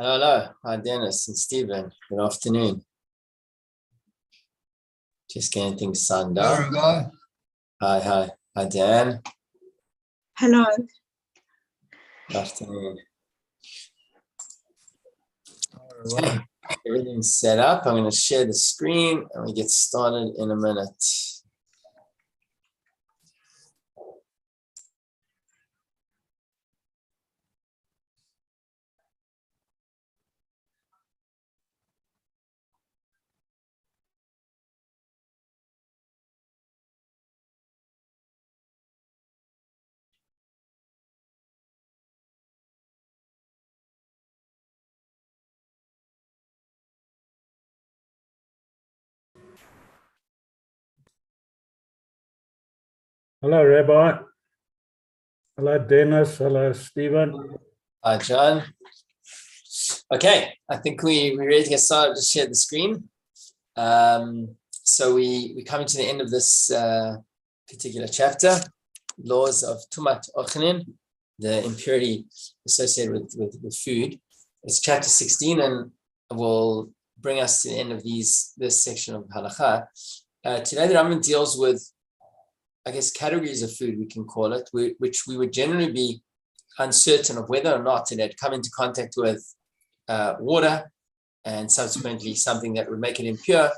Hello. Hi, Dennis and Stephen. Good afternoon. Just getting things signed up. Hi, Dan. Hello. Good afternoon. Okay, everything's set up. I'm going to share the screen and we get started in a minute. Hello, Rabbi. Hello, Dennis. Hello, Stephen. Hi, John. Okay, I think we're ready to get started. Just share the screen. So we're coming to the end of this particular chapter, laws of Tumat Ochlin, the impurity associated with food. It's chapter 16 and will bring us to the end of this section of halakha. Today the Rambam deals with, I guess, categories of food, we can call it, which we would generally be uncertain of whether or not it had come into contact with water and subsequently something that would make it impure,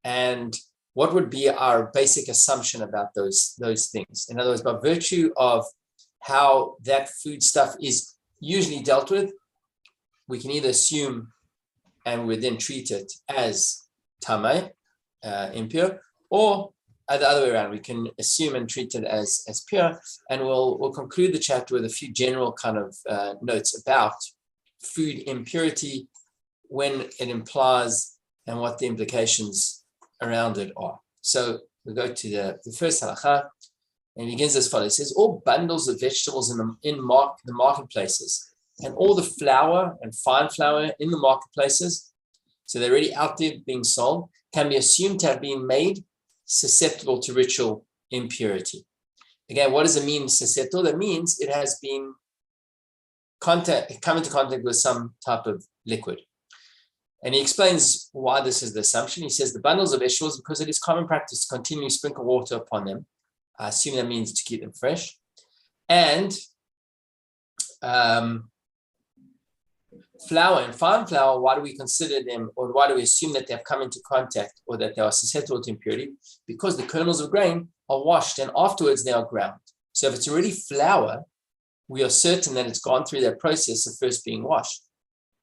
and what would be our basic assumption about those things. In other words, by virtue of how that food stuff is usually dealt with, we can either assume and we then treat it as tamei, impure, or the other way around, we can assume and treat it as pure. And we'll conclude the chapter with a few general kind of notes about food impurity, when it implies and what the implications around it are. So we go to the first halakha, and it begins as follows. It says, all bundles of vegetables in the marketplaces, and all the flour and fine flour in the marketplaces, so they're already out there being sold, can be assumed to have been made susceptible to ritual impurity. Again, what does it mean, susceptible? That means it has been come into contact with some type of liquid. And he explains why this is the assumption. He says the bundles of vegetables, because it is common practice to continually sprinkle water upon them. I assume that means to keep them fresh. And flour and fine flour, why do we consider them, or why do we assume that they've come into contact or that they are susceptible to impurity? Because the kernels of grain are washed and afterwards they are ground. So if it's already flour, we are certain that it's gone through that process of first being washed.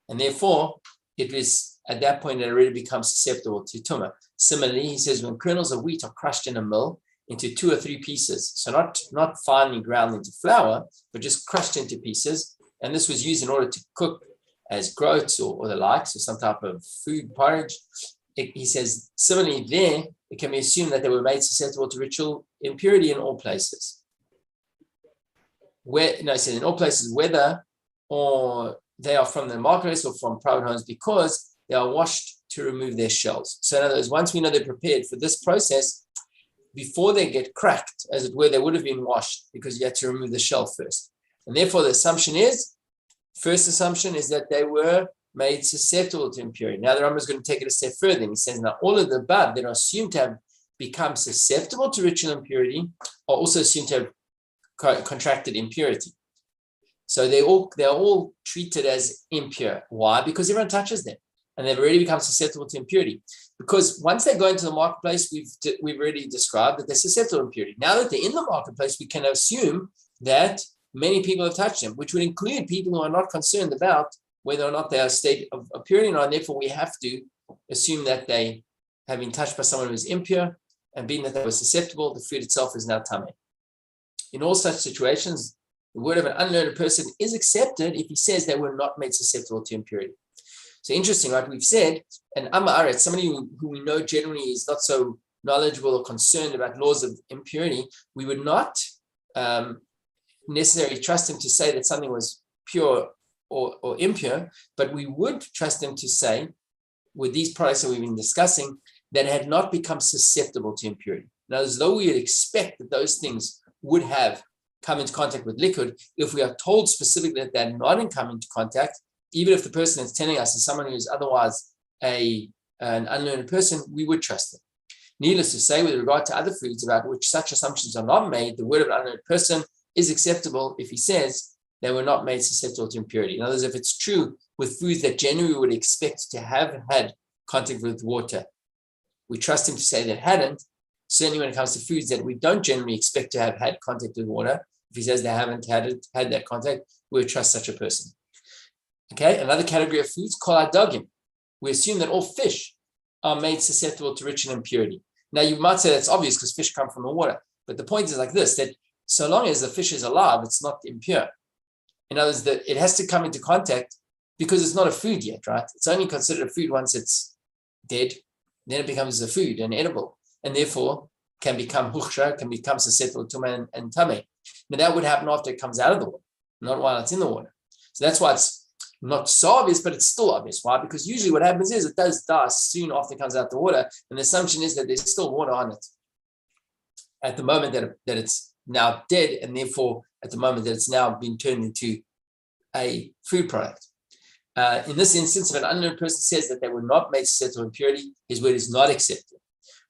And therefore, it is at that point that it already becomes susceptible to tumah. Similarly, he says when kernels of wheat are crushed in a mill into 2 or 3 pieces, so not finely ground into flour, but just crushed into pieces, and this was used in order to cook as groats or the likes, or some type of food porridge. He says, similarly there, it can be assumed that they were made susceptible to ritual impurity in all places. It says in all places, whether or they are from the marketplace or from private homes, because they are washed to remove their shells. So in other words, once we know they're prepared for this process, before they get cracked, as it were, they would have been washed because you had to remove the shell first. And therefore, the first assumption is that they were made susceptible to impurity. Now the Rambam is going to take it a step further. He says, now all of the above that are assumed to have become susceptible to ritual impurity are also assumed to have contracted impurity. So they're all treated as impure. Why? Because everyone touches them, and they've already become susceptible to impurity. Because once they go into the marketplace, we've already described that they're susceptible to impurity. Now that they're in the marketplace, we can assume that many people have touched them, which would include people who are not concerned about whether or not they are a state of purity or not. And therefore, we have to assume that they have been touched by someone who is impure, and being that they were susceptible, the food itself is now tamei. In all such situations, the word of an unlearned person is accepted if he says they were not made susceptible to impurity. So interesting, right? We've said an Amaret, somebody who we know generally is not so knowledgeable or concerned about laws of impurity, we would not necessarily trust him to say that something was pure or impure, but we would trust him to say, with these products that we've been discussing, that it had not become susceptible to impurity. Now, as though we would expect that those things would have come into contact with liquid, if we are told specifically that they're not in come into contact, even if the person that's telling us is someone who is otherwise an unlearned person, we would trust them. Needless to say, with regard to other foods about which such assumptions are not made, the word of an unlearned person is acceptable if he says they were not made susceptible to impurity. In other words, if it's true with foods that generally would expect to have had contact with water, we trust him to say that hadn't. Certainly when it comes to foods that we don't generally expect to have had contact with water, if he says they haven't had that contact, we would trust such a person. Okay, another category of foods, kol hadagim. We assume that all fish are made susceptible to ritual impurity. Now you might say that's obvious because fish come from the water, but the point is like this, that so long as the fish is alive, it's not impure. In other words, that it has to come into contact because it's not a food yet, right? It's only considered a food once it's dead, then it becomes a food and edible, and therefore can become huchsha, can become susceptible to tumat and tameh. Now that would happen after it comes out of the water, not while it's in the water. So that's why it's not so obvious, but it's still obvious. Why? Because usually what happens is it does die soon after it comes out the water, and the assumption is that there's still water on it at the moment that it's now dead, and therefore at the moment that it's now been turned into a food product. In this instance, if an unlearned person says that they were not made susceptible to impurity, his word is not accepted.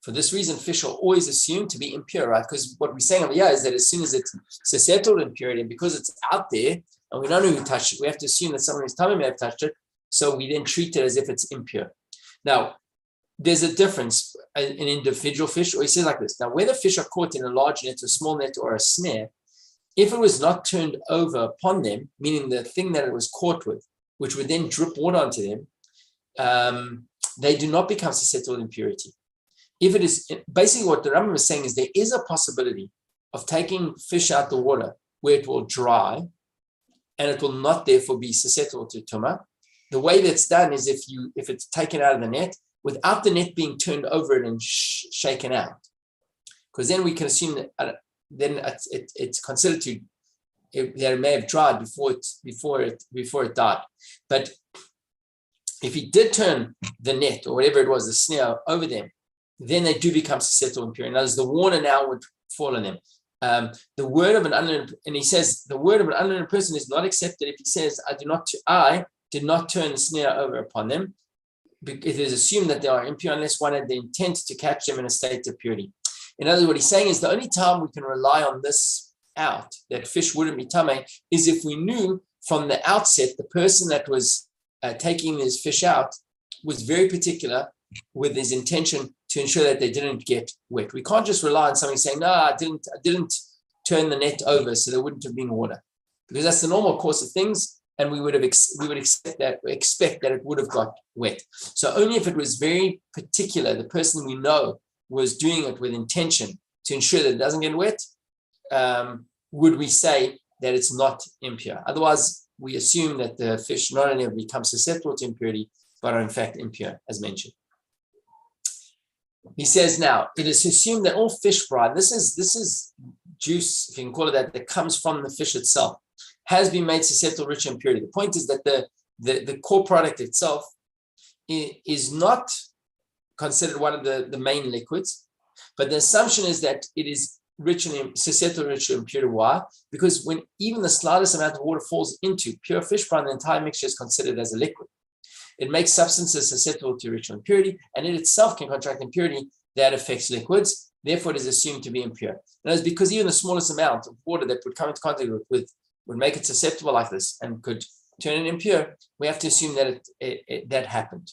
For this reason, fish are always assumed to be impure, right? Because what we're saying over here is that as soon as it's susceptible to impurity, and because it's out there, and we don't know who touched it, we have to assume that someone who's tummy may have touched it, so we then treat it as if it's impure. Now, there's a difference in individual fish, or he says like this. Now, whether fish are caught in a large net, a small net, or a snare, if it was not turned over upon them, meaning the thing that it was caught with, which would then drip water onto them, they do not become susceptible to impurity. If it is, basically what the Rambam is saying is there is a possibility of taking fish out the water where it will dry, and it will not therefore be susceptible to tumah. The way that's done is if it's taken out of the net without the net being turned over it and shaken out, because then we can assume that then it's considered that it may have dried before it died. But if he did turn the net or whatever it was, the snare over them, then they do become susceptible to impurity. In other words, the water now would fall on them. The word of an unlearned, and he says the word of an unlearned person is not accepted if he says, I did not turn the snare over upon them. It is assumed that they are impure unless one had the intent to catch them in a state of purity. In other words, what he's saying is the only time we can rely on this out, that fish wouldn't be tameh, is if we knew from the outset the person that was taking this fish out was very particular with his intention to ensure that they didn't get wet. We can't just rely on somebody saying, no, I didn't turn the net over so there wouldn't have been water, because that's the normal course of things, and we would expect that it would have got wet. So only if it was very particular, the person we know was doing it with intention to ensure that it doesn't get wet, would we say that it's not impure. Otherwise, we assume that the fish not only have become susceptible to impurity, but are in fact impure, as mentioned. He says now, it is assumed that all fish brine, this is juice, if you can call it that comes from the fish itself, has been made susceptible to ritual impurity. The point is that the core product itself is not considered one of the main liquids, but the assumption is that it is susceptible to ritual impurity. Why? Because when even the slightest amount of water falls into pure fish brine, the entire mixture is considered as a liquid. It makes substances susceptible to ritual impurity, and it itself can contract impurity that affects liquids. Therefore, it is assumed to be impure. And it's because even the smallest amount of water that would come into contact with would make it susceptible like this and could turn it impure. We have to assume that that happened.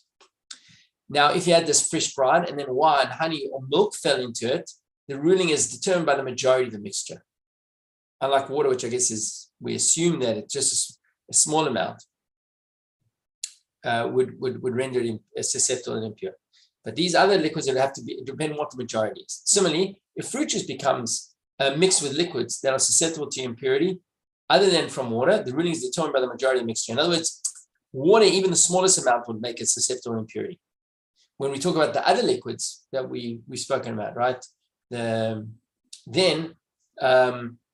Now, if you had this fish brine and then wine, honey, or milk fell into it, the ruling is determined by the majority of the mixture. Unlike water, which I guess we assume that it's just a small amount would render it susceptible and impure. But these other liquids would have to depend on what the majority is. Similarly, if fruit juice becomes mixed with liquids that are susceptible to impurity, other than from water, the ruling is determined by the majority of the mixture. In other words, water, even the smallest amount, would make it susceptible to impurity. When we talk about the other liquids that we've spoken about, right, then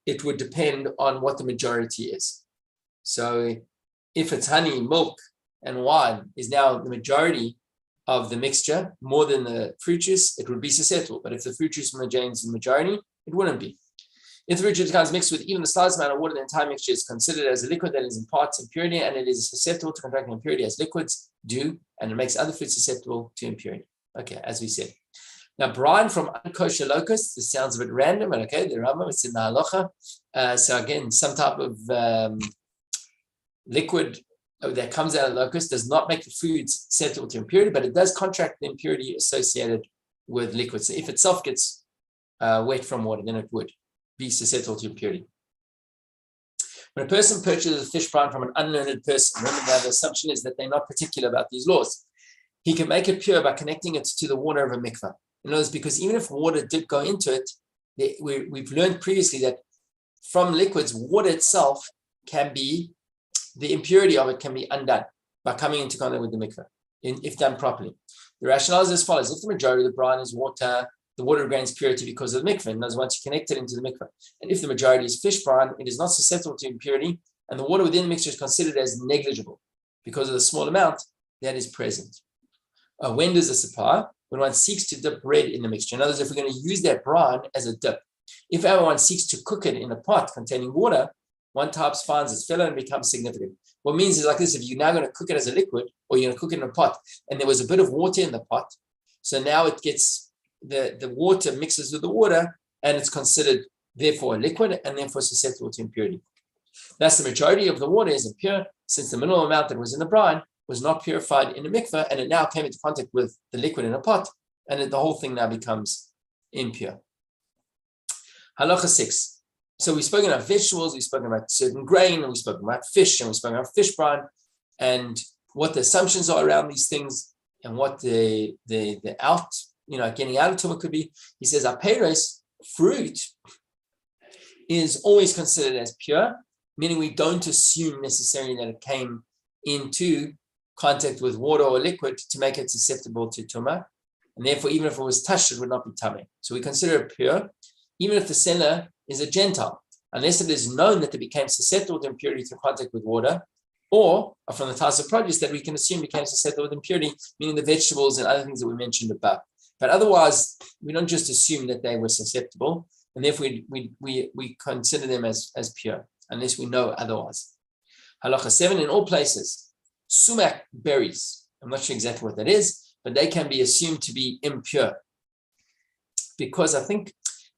it would depend on what the majority is. So if it's honey, milk, and wine is now the majority of the mixture, more than the fruit juice, it would be susceptible. But if the fruit juice remains the majority, it wouldn't be. If the ritual becomes mixed with even the slightest amount of water, the entire mixture is considered as a liquid that is in parts impurity, and it is susceptible to contracting impurity as liquids do, and it makes other foods susceptible to impurity. Okay, as we said. Now, brine from unkosher locusts, this sounds a bit random, but okay, the Rambam, it's in the halacha. So again, some type of liquid that comes out of locust does not make the foods susceptible to impurity, but it does contract the impurity associated with liquids. So if itself gets wet from water, then it would be susceptible to impurity. When a person purchases a fish brine from an unlearned person, remember that the assumption is that they're not particular about these laws. He can make it pure by connecting it to the water of a mikveh. In other words, because even if water did go into it, we've learned previously that from liquids, water itself can be, the impurity of it can be undone by coming into contact with the mikveh, if done properly. The rationale is as follows. If the majority of the brine is water, the water gains purity because of the mikveh. In other words, once you connect it into the mikveh. And if the majority is fish brine, it is not susceptible to impurity, and the water within the mixture is considered as negligible because of the small amount that is present. When does this apply? When one seeks to dip bread in the mixture. In other words, if we're going to use that brine as a dip, if everyone seeks to cook it in a pot containing water, one type finds its fellow and becomes significant. What it means is like this: if you're now going to cook it as a liquid, or you're going to cook it in a pot, and there was a bit of water in the pot, so now it gets the water mixes with the water, and it's considered therefore a liquid and therefore susceptible to impurity. Thus, the majority of the water is impure, since the minimal amount that was in the brine was not purified in a mikveh, and it now came into contact with the liquid in a pot, and the whole thing now becomes impure. Halacha 6. So we've spoken about vegetables, we've spoken about certain grain, and we've spoken about fish, and we've spoken about fish brine, and what the assumptions are around these things, and what the out, getting out of Tumat could be. He says, aperos, fruit, is always considered as pure, meaning we don't assume necessarily that it came into contact with water or liquid to make it susceptible to Tumat, and therefore even if it was touched, it would not be tameh. So we consider it pure, even if the seller is a Gentile, unless it is known that it became susceptible to impurity through contact with water, or from the types of produce that we can assume became susceptible to impurity, meaning the vegetables and other things that we mentioned above. But otherwise, we don't just assume that they were susceptible, and therefore we consider them as pure, unless we know otherwise. Halacha 7, in all places, sumac berries, I'm not sure exactly what that is, but they can be assumed to be impure, because I think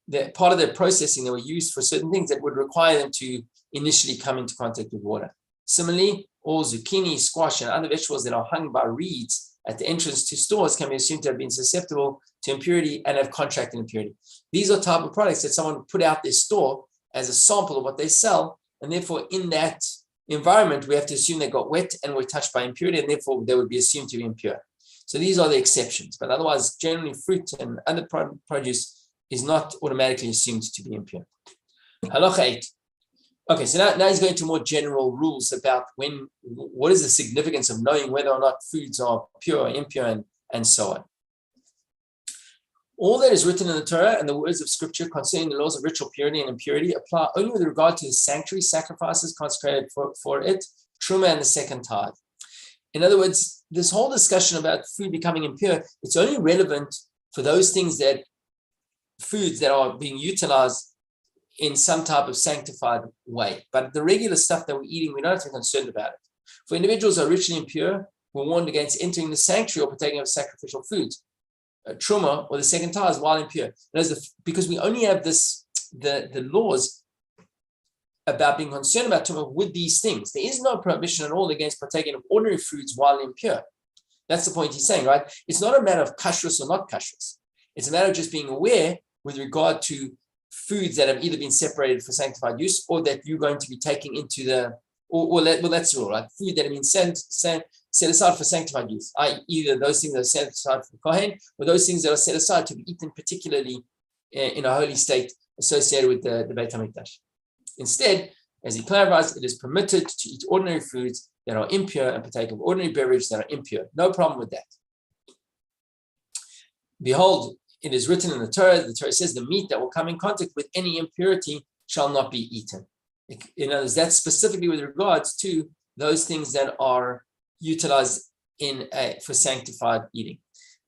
that part of their processing, they were used for certain things that would require them to initially come into contact with water. Similarly, all zucchini, squash, and other vegetables that are hung by reeds at the entrance to stores can be assumed to have been susceptible to impurity and have contracted impurity. These are type of products that someone put out their store as a sample of what they sell, and therefore in that environment, we have to assume they got wet and were touched by impurity, and therefore they would be assumed to be impure. So these are the exceptions, but otherwise, generally fruit and other produce is not automatically assumed to be impure. Halacha 8. Okay, so now he's going to more general rules about what is the significance of knowing whether or not foods are pure or impure, and so on. All that is written in the Torah and the words of Scripture concerning the laws of ritual purity and impurity apply only with regard to the sanctuary sacrifices consecrated for it, truma, and the second tithe. In other words, this whole discussion about food becoming impure, it's only relevant for those foods that are being utilized in some type of sanctified way. But the regular stuff that we're eating, we're not actually concerned about it. For individuals who are ritually impure, we're warned against entering the sanctuary or partaking of sacrificial foods, truma, or the second tithe while impure. Because we only have the laws about being concerned about truma with these things. There is no prohibition at all against partaking of ordinary foods while impure. That's the point he's saying, right? It's not a matter of kashrus or not kashrus. It's a matter of just being aware with regard to foods that have either been separated for sanctified use, or that you're going to be taking into that's the rule, right? Food that have been set aside for sanctified use, i.e. either those things that are set aside for Kohen, or those things that are set aside to be eaten particularly in a holy state associated with the Beit HaMikdash. Instead, as he clarifies, it is permitted to eat ordinary foods that are impure and partake of ordinary beverages that are impure. No problem with that. Behold, it is written in the Torah says the meat that will come in contact with any impurity shall not be eaten. In other words, that's specifically with regards to those things that are utilized for sanctified eating.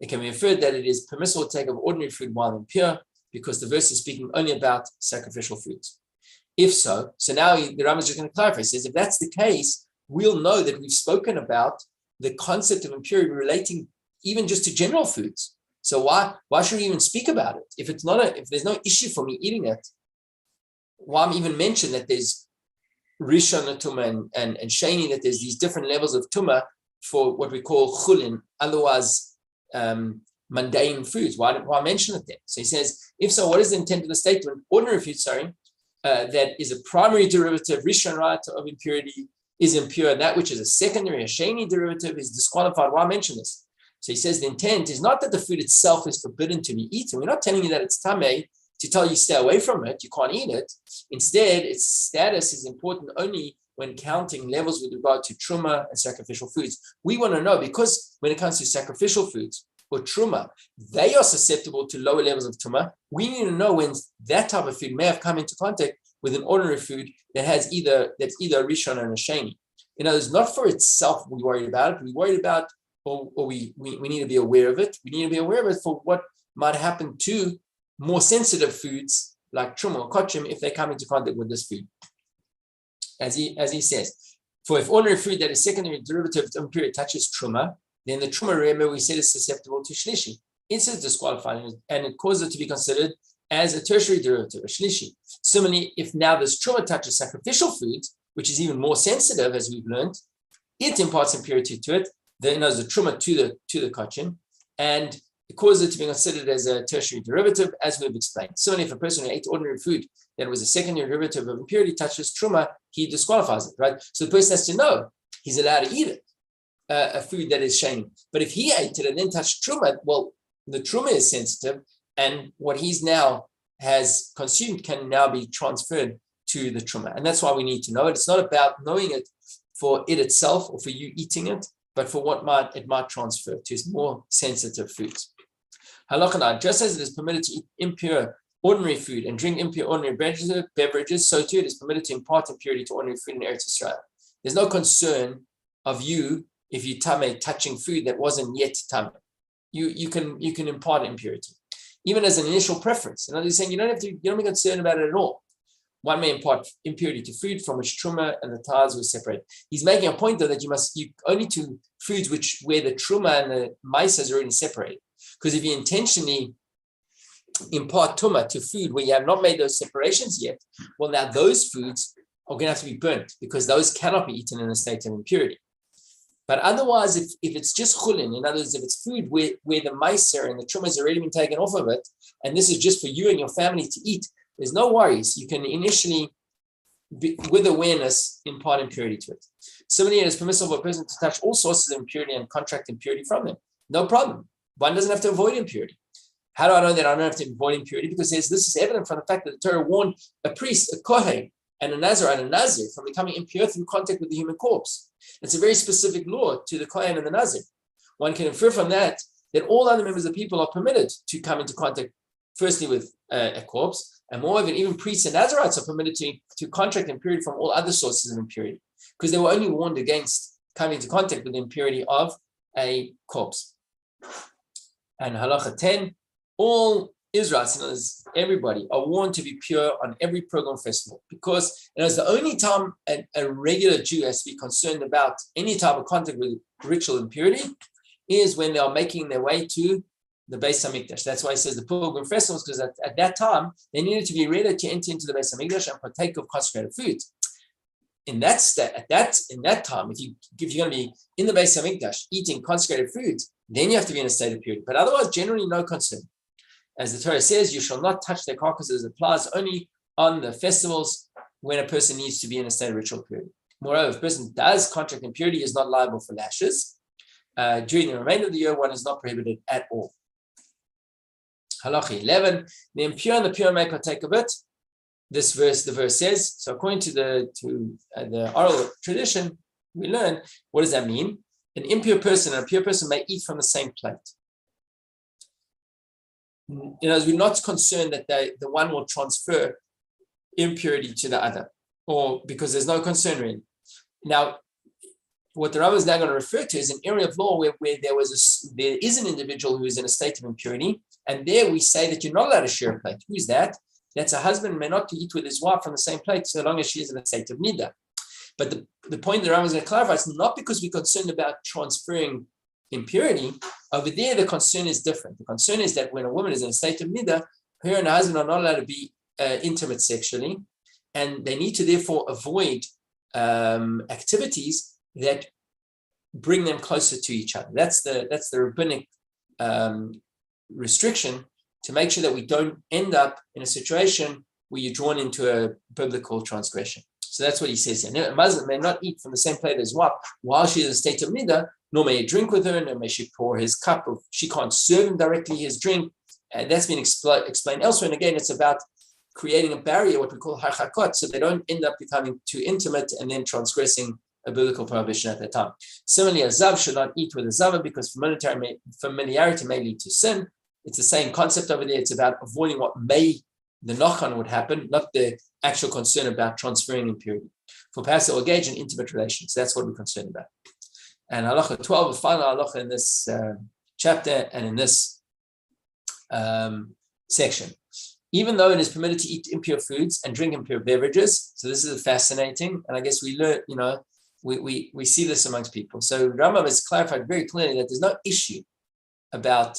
It can be inferred that it is permissible to take of ordinary food while impure, because the verse is speaking only about sacrificial foods? If so, now the Rambam is just going to clarify. He says, if that's the case, we'll know that we've spoken about the concept of impurity relating even just to general foods. So why should we even speak about it? If there's no issue for me eating it, why even mention that there's Rishon Tumah and Sheni, that there's these different levels of Tumah for what we call Ochlin, otherwise mundane foods? Why mention it then? So he says, if so, what is the intent of the statement? Ordinary food, that is a primary derivative, Rishon right, of impurity is impure, and that which is a secondary, a Sheni derivative is disqualified. Why mention this? So he says the intent is not that the food itself is forbidden to be eaten. We're not telling you that it's tameh to tell you stay away from it, you can't eat it. Instead, its status is important only when counting levels with regard to truma and sacrificial foods. We want to know, because when it comes to sacrificial foods or truma, they are susceptible to lower levels of truma. We need to know when that type of food may have come into contact with an ordinary food that's either a rishon and a sheni. In other words, not for itself we worry about it. We worried about, or we need to be aware of it. We need to be aware of it for what might happen to more sensitive foods like truma or kochim if they come into contact with this food. As he says, for if ordinary food that is secondary derivative of impurity touches truma, then the truma, remember we said, is susceptible to shlishi. It's disqualifying, and it causes it to be considered as a tertiary derivative, a shlishi. Similarly, if now this truma touches sacrificial foods, which is even more sensitive, as we've learned, it imparts impurity to it. The truma to the kochim, and it causes it to be considered as a tertiary derivative, as we've explained. Similarly, if a person who ate ordinary food that was a secondary derivative of impurity touches truma, he disqualifies it, right? So the person has to know he's allowed to eat it, a food that is sheni. But if he ate it and then touched truma, well, the truma is sensitive, and what he's now has consumed can now be transferred to the truma. And that's why we need to know it. It's not about knowing it for it itself or for you eating it, but for what it might transfer to more sensitive foods. Halakha, just as it is permitted to eat impure ordinary food and drink impure ordinary beverages, so too it is permitted to impart impurity to ordinary food in Eretz Israel. There's no concern of you if you tameh touching food that wasn't yet tameh. You can impart impurity, even as an initial preference. In other words, saying you don't be concerned about it at all. One may impart impurity to food from which truma and the tars were separated. He's making a point though that you only to foods where the truma and the maisa is already separated. Because if you intentionally impart truma to food where you have not made those separations yet, well, now those foods are going to have to be burnt because those cannot be eaten in a state of impurity. But otherwise, if it's just chulin, in other words, if it's food where the maisa and the truma has already been taken off of it, and this is just for you and your family to eat, there's no worries. You can initially, with awareness, impart impurity to it. Similarly, it is permissible for a person to touch all sources of impurity and contract impurity from them. No problem. One doesn't have to avoid impurity. How do I know that I don't have to avoid impurity? Because this is evident from the fact that the Torah warned a priest, a kohen, and a Nazarite, and a Nazir from becoming impure through contact with the human corpse. It's a very specific law to the kohen and the Nazir. One can infer from that all other members of the people are permitted to come into contact, firstly with a corpse, and moreover, even priests and Nazarites are permitted to contract impurity from all other sources of impurity, because they were only warned against coming into contact with the impurity of a corpse. And halacha 10, all Israelites, everybody, are warned to be pure on every program festival, because it's the only time a regular Jew has to be concerned about any type of contact with ritual impurity is when they are making their way to the Beis Hamikdash. That's why it says the pilgrim festivals, because at that time they needed to be ready to enter into the Beis Hamikdash and partake of consecrated food. In that time, if you're going to be in the Beis Hamikdash eating consecrated food, then you have to be in a state of purity. But otherwise, generally no concern. As the Torah says, you shall not touch their carcasses. It applies only on the festivals when a person needs to be in a state of ritual purity. Moreover, if a person does contract impurity, he is not liable for lashes. During the remainder of the year, one is not prohibited at all. Halacha 11, the impure and the pure may partake of it. The verse says, so according to the oral tradition, we learn, what does that mean? An impure person and a pure person may eat from the same plate. We're not concerned that the one will transfer impurity to the other, or because there's no concern really. Now, what the Rambam is now going to refer to is an area of law where there is an individual who is in a state of impurity, And there we say that you're not allowed to share a plate. Who's that? That's a husband may not to eat with his wife from the same plate so long as she is in a state of nida. But the point that Rambam is going to clarify is not because we're concerned about transferring impurity. Over there, the concern is different. The concern is that when a woman is in a state of nida, her and her husband are not allowed to be intimate sexually, and they need to therefore avoid activities that bring them closer to each other. That's the rabbinic restriction, to make sure that we don't end up in a situation where you're drawn into a biblical transgression. So that's what he says here. A Muslim may not eat from the same plate as wife while she is in a state of nida, nor may he drink with her, nor may she pour his cup, or she can't serve him directly his drink. And that's been explained elsewhere. And again, it's about creating a barrier, what we call harchakot, so they don't end up becoming too intimate and then transgressing a biblical prohibition at that time. Similarly, a zav should not eat with a zava because familiarity may lead to sin. It's the same concept over there. It's about avoiding what the nochan would happen, not the actual concern about transferring impurity. For passive or engage in intimate relations, that's what we're concerned about. And halacha 12, the final halacha in this chapter and in this section. Even though it is permitted to eat impure foods and drink impure beverages, so this is fascinating, and I guess we learn, we see this amongst people. So Rambam has clarified very clearly that there's no issue about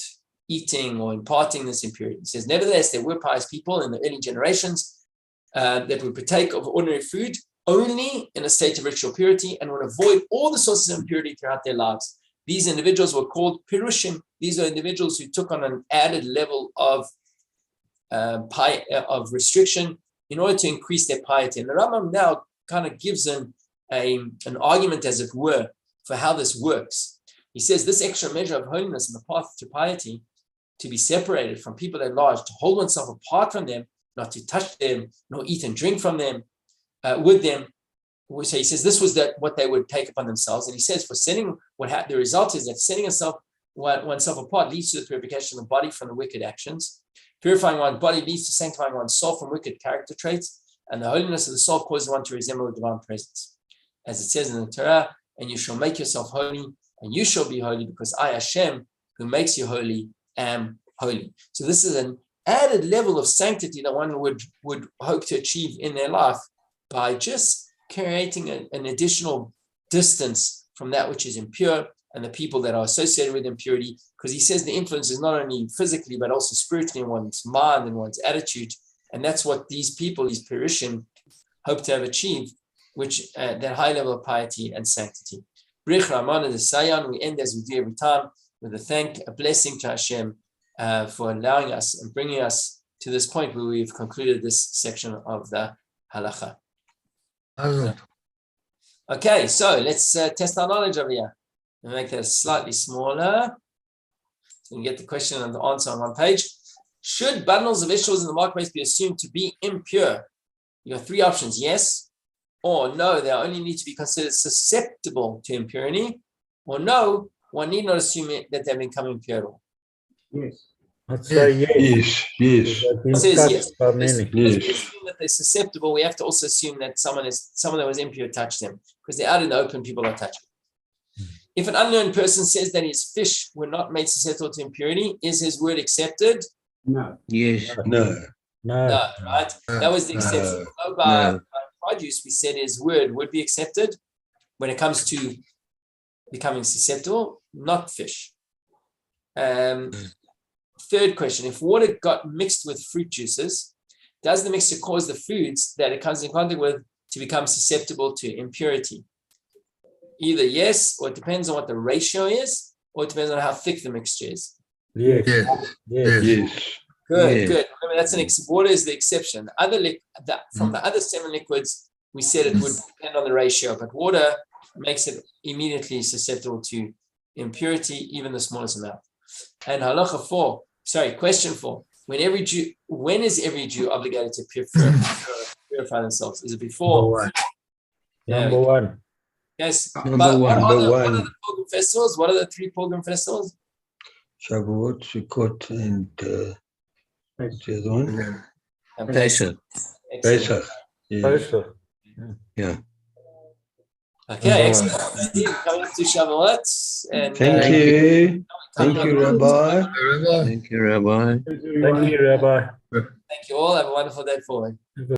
eating or imparting this impurity. He says, nevertheless, there were pious people in the early generations that would partake of ordinary food only in a state of ritual purity and would avoid all the sources of impurity throughout their lives. These individuals were called pirushim. These are individuals who took on an added level of restriction in order to increase their piety. And the Rambam now kind of gives an argument, as it were, for how this works. He says this extra measure of holiness in the path to piety, to be separated from people at large, to hold oneself apart from them, not to touch them, nor eat and drink from them, with them. So he says this was what they would take upon themselves. And he says the result is that setting oneself apart leads to the purification of the body from the wicked actions. Purifying one's body leads to sanctifying one's soul from wicked character traits, and the holiness of the soul causes one to resemble the divine presence. As it says in the Torah, and you shall make yourself holy, and you shall be holy, because I, Hashem, who makes you holy, am holy. So this is an added level of sanctity that one would hope to achieve in their life by just creating an additional distance from that which is impure and the people that are associated with impurity, because he says the influence is not only physically but also spiritually in one's mind and one's attitude, and that's what these people, these Perishim, hope to have achieved, which that high level of piety and sanctity. Brich Raman and the Sayan, we end as we do every time with a blessing to Hashem for allowing us and bringing us to this point where we've concluded this section of the halacha. Okay, so let's test our knowledge over here. We'll make that slightly smaller so you can get the question and the answer on one page. Should bundles of vegetables in the marketplace be assumed to be impure? You have three options: yes, or no, they only need to be considered susceptible to impurity, or no, one need not assume that they've become impure at all. Yes. I'd say yes. Yes. It says yes. By many. Because we assume that they're susceptible, we have to also assume that someone that was impure touched them, because they're out in the open, people are touching. If an unknown person says that his fish were not made susceptible to impurity, is his word accepted? No. Yes. No. No, right? That was the exception. By produce, we said his word would be accepted when it comes to becoming susceptible, not fish. Third question, if water got mixed with fruit juices, does the mixture cause the foods that it comes in contact with to become susceptible to impurity? Either yes, or it depends on what the ratio is, or it depends on how thick the mixture is. Yes. Good. Remember, that's water is the exception. From the other 7 liquids, we said it would depend on the ratio, but water makes it immediately susceptible to impurity, even the smallest amount. And question 4. When is every Jew obligated to purify themselves? Is it before? Number one. Yes. Number one. What are the pilgrim festivals? What are the 3 pilgrim festivals? Shavuot, Sukkot, and the other one? Pesach. Pesach. Pesach. Yeah. Okay, excellent. Steve, coming up to Shavuot. And, Thank you. Thank you, Rabbi. Thank you, Rabbi. Thank you, Rabbi. Thank you all. Have a wonderful day forward.